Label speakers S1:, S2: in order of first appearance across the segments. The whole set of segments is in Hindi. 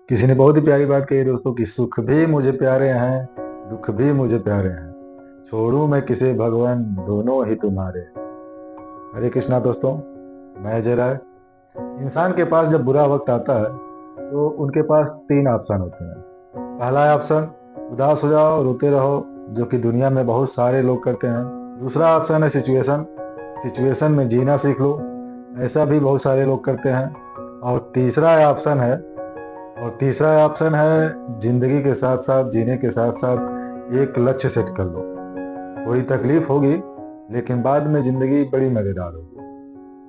S1: किसी ने बहुत ही प्यारी बात कही दोस्तों कि सुख भी मुझे प्यारे हैं, दुख भी मुझे प्यारे हैं, छोड़ूं मैं किसे भगवान, दोनों ही तुम्हारे। हरे कृष्णा दोस्तों। मैं अजय राय। इंसान के पास जब बुरा वक्त आता है तो उनके पास तीन ऑप्शन होते हैं। पहला ऑप्शन, उदास हो जाओ, रोते रहो, जो कि दुनिया में बहुत सारे लोग करते हैं। दूसरा ऑप्शन है सिचुएशन, सिचुएशन में जीना सीख लो, ऐसा भी बहुत सारे लोग करते हैं। और तीसरा ऑप्शन है जिंदगी के साथ साथ, जीने के साथ साथ एक लक्ष्य सेट कर लो। थोड़ी तकलीफ होगी लेकिन बाद में जिंदगी बड़ी मजेदार होगी,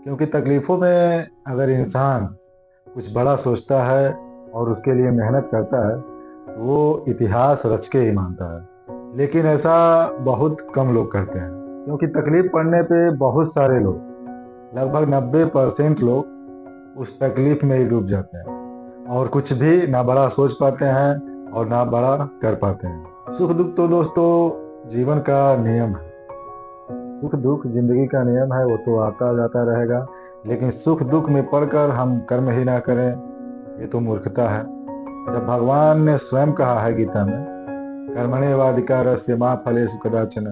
S1: क्योंकि तकलीफों में अगर इंसान कुछ बड़ा सोचता है और उसके लिए मेहनत करता है तो वो इतिहास रच के ही मानता है। लेकिन ऐसा बहुत कम लोग करते हैं, क्योंकि तकलीफ पड़ने पे बहुत सारे लोग, लगभग 90% लोग उस तकलीफ में ही डूब जाते हैं और कुछ भी ना बड़ा सोच पाते हैं और ना बड़ा कर पाते हैं। सुख दुख तो दोस्तों जीवन का नियम है। सुख दुख जिंदगी का नियम है, वो तो आता जाता रहेगा। लेकिन सुख दुख में पड़कर हम कर्म ही ना करें, ये तो मूर्खता है। जब भगवान ने स्वयं कहा है गीता में, कर्मण्येवाधिकारस्य मा फलेषु कदाचन,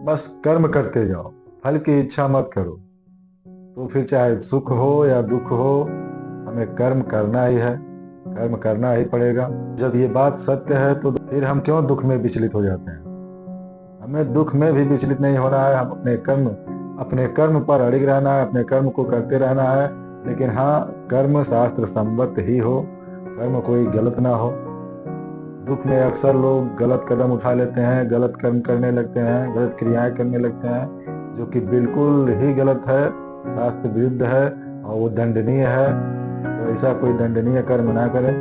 S1: बस कर्म करते जाओ, फल की इच्छा मत करो। तो फिर चाहे सुख हो या दुख हो, हमें कर्म करना ही है, कर्म करना ही पड़ेगा। जब ये बात सत्य है तो फिर हम क्यों दुख में विचलित हो जाते हैं। हमें दुख में भी विचलित नहीं होना है, हम अपने कर्म पर अड़िग रहना है, अपने कर्म को करते रहना है। लेकिन हाँ, कर्म शास्त्र सम्मत ही हो, कर्म कोई गलत ना हो। दुख में अक्सर लोग गलत कदम उठा लेते हैं, गलत कर्म करने लगते हैं, गलत क्रियाएं करने लगते हैं, जो कि बिल्कुल ही गलत है, शास्त्र विरुद्ध है और वो दंडनीय है। तो ऐसा कोई दंडनीय कर्म ना करें।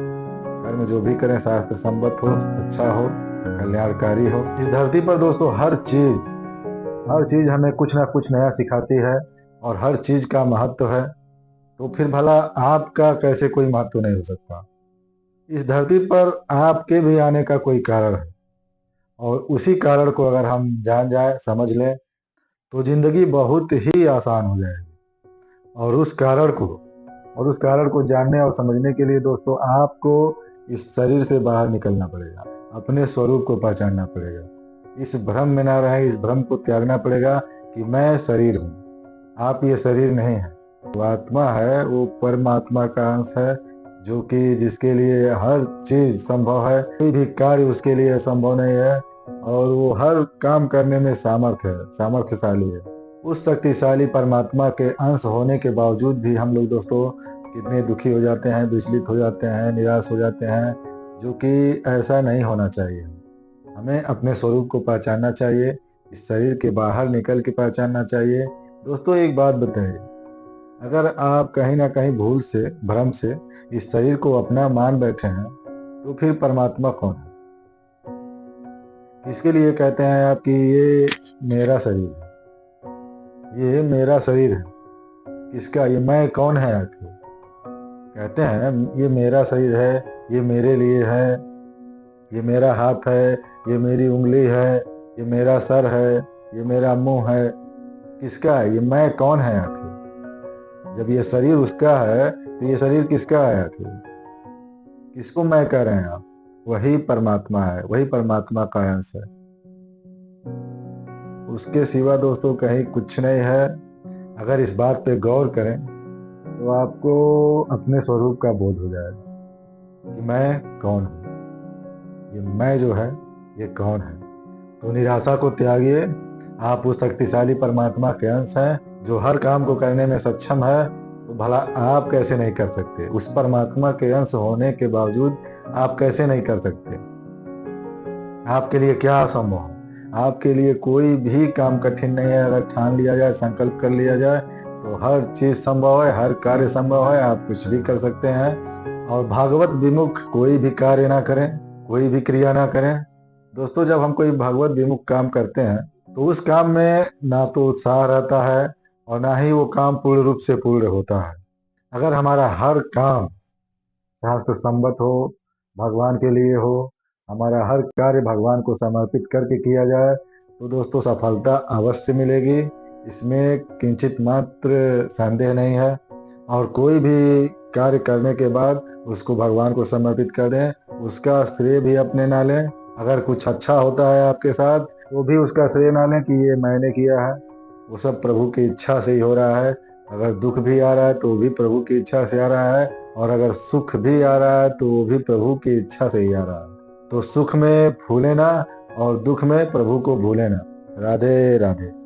S1: कर्म जो भी करें शास्त्र सम्मत हो, अच्छा हो, कल्याणकारी हो। इस धरती पर दोस्तों हर चीज हमें कुछ ना कुछ नया सिखाती है और हर चीज का महत्व है। तो फिर भला आपका कैसे कोई महत्व नहीं हो सकता। इस धरती पर आपके भी आने का कोई कारण है, और उसी कारण को अगर हम जान जाए, समझ लें, तो जिंदगी बहुत ही आसान हो जाएगी। और उस कारण को जानने और समझने के लिए दोस्तों आपको इस शरीर से बाहर निकलना पड़ेगा, अपने स्वरूप को पहचानना पड़ेगा। इस भ्रम में ना रहें, इस भ्रम को त्यागना पड़ेगा कि मैं शरीर हूँ, आप ये शरीर नहीं है। वो आत्मा है, वो परमात्मा का अंश है, जो कि जिसके लिए हर चीज संभव है, कोई भी कार्य उसके लिए संभव नहीं है। और वो हर काम करने में सामर्थ्यशाली है। उस शक्तिशाली परमात्मा के अंश होने के बावजूद भी हम लोग दोस्तों कितने दुखी हो जाते हैं, विचलित हो जाते हैं, निराश हो जाते हैं, जो कि ऐसा नहीं होना चाहिए। हमें अपने स्वरूप को पहचानना चाहिए, इस शरीर के बाहर निकल के पहचानना चाहिए। दोस्तों एक बात बताइए, अगर आप कहीं ना कहीं भूल से, भ्रम से इस शरीर को अपना मान बैठे हैं, तो फिर परमात्मा कौन है? इसके लिए कहते हैं आप कि ये मेरा शरीर है, ये मेरा शरीर है। किसका? ये मैं कौन है आखिर? कहते हैं ये मेरा शरीर है, ये मेरे लिए है, ये मेरा हाथ है, ये मेरी उंगली है, ये मेरा सर है, ये मेरा मुंह है। किसका है? ये मैं कौन है आखिर? जब ये शरीर उसका है तो ये शरीर किसका है आखिर? किसको मैं कह रहे हैं आप? वही परमात्मा है, वही परमात्मा का अंश है। उसके सिवा दोस्तों कहीं कुछ नहीं है। अगर इस बात पे गौर करें तो आपको अपने स्वरूप का बोध हो जाएगा कि मैं कौन हूँ, ये मैं जो है ये कौन है। तो निराशा को त्यागिए, आप उस शक्तिशाली परमात्मा के अंश हैं जो हर काम को करने में सक्षम है। तो भला आप कैसे नहीं कर सकते? उस परमात्मा के अंश होने के बावजूद आप कैसे नहीं कर सकते? आपके लिए क्या असंभव है? आपके लिए कोई भी काम कठिन नहीं है। अगर ठान लिया जाए, संकल्प कर लिया जाए, तो हर चीज संभव है, हर कार्य संभव है, आप कुछ भी कर सकते हैं। और भागवत विमुख कोई भी कार्य ना करें, कोई भी क्रिया ना करें। दोस्तों जब हम कोई भागवत विमुख काम करते हैं तो उस काम में ना तो उत्साह रहता है और ना ही वो काम पूर्ण रूप से पूर्ण होता है। अगर हमारा हर काम शास्त्र संबद्ध हो, भगवान के लिए हो, हमारा हर कार्य भगवान को समर्पित करके किया जाए, तो दोस्तों सफलता अवश्य मिलेगी। इसमें किंचित मात्र संदेह नहीं है। और कोई भी कार्य करने के बाद उसको भगवान को समर्पित कर दें, उसका श्रेय भी अपने ना लें। अगर कुछ अच्छा होता है आपके साथ तो भी उसका श्रेय ना लें कि ये मैंने किया है, वो सब प्रभु की इच्छा से ही हो रहा है। अगर दुख भी आ रहा है तो भी प्रभु की इच्छा से आ रहा है, और अगर सुख भी आ रहा है तो वो भी प्रभु की इच्छा से ही आ रहा है। तो सुख में फूले ना और दुख में प्रभु को भूले ना। राधे राधे।